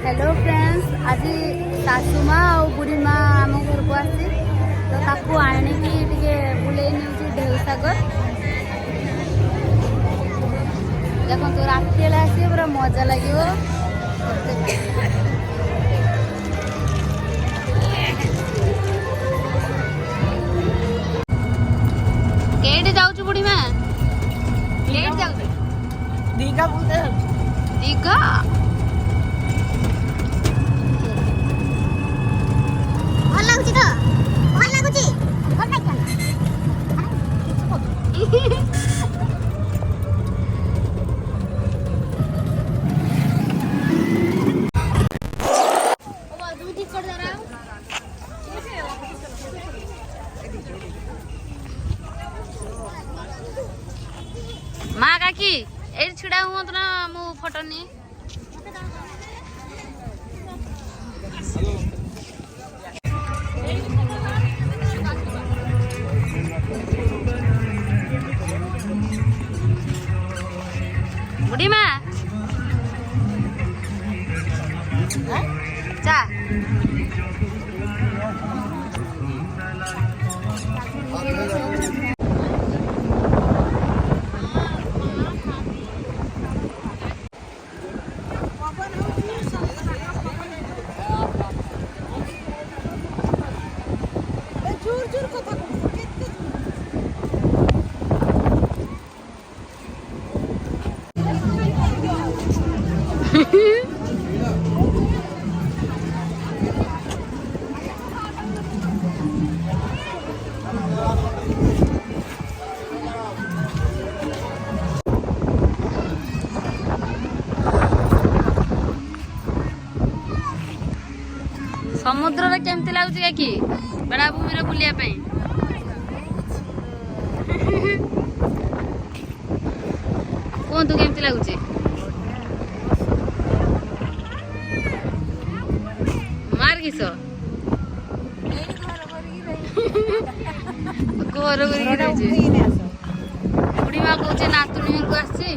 Hello friends, आज सासुमा और बुढ़ी माँ आम घर को आसी तो ताकू आणिकी टिके बुले ढेउसागर देखो तो राति आसी पूरा मजा लगे। केट जाऊँ बुढ़ी माँ केट जाऊँ दीघा बोलते दीघा माँ काकी ये छिड़ा हुआ तो ना मु फोटो नहीं बुढ़ी माँ चा समुद्र रे केमती लागुची काकी बेलाभूमि रे बुलिया पे कोंतु केमती लागुची मार किसो घर बुढ़ी माँ कहे नातुणी घर को आसी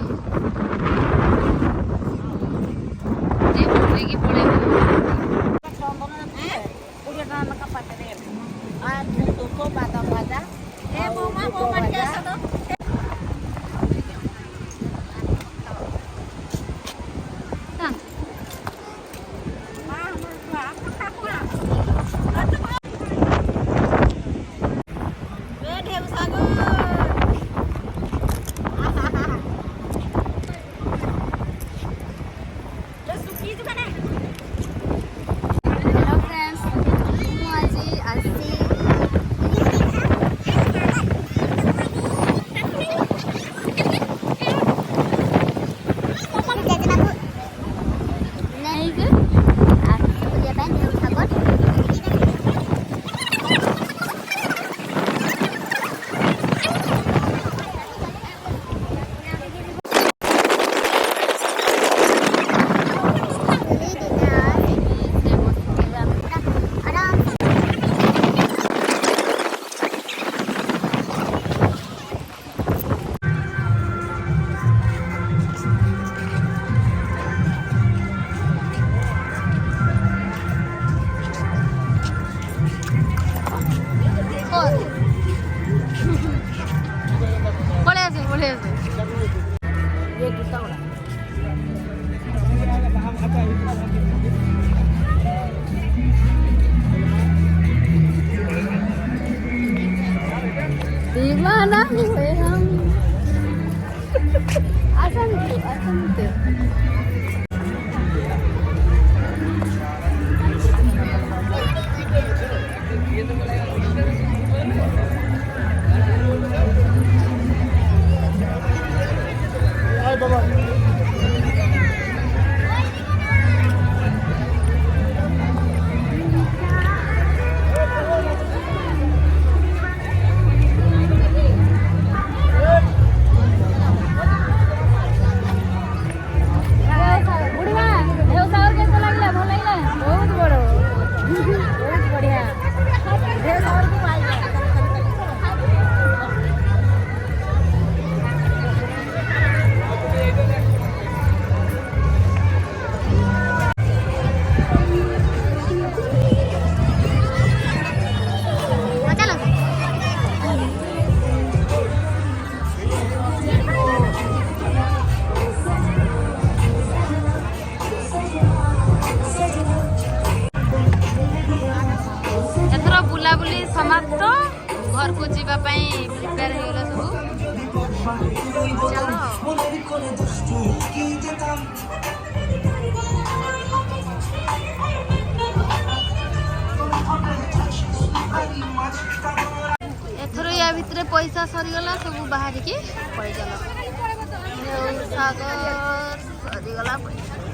Mana gue ham? Asam tu. Hai baba. समाप्त घर को जीवा प्रिपेयर होगला सब चलो एथर या भितर पैसा सरीगला सब बाहर की पड़गला सागर सरीगला पैसा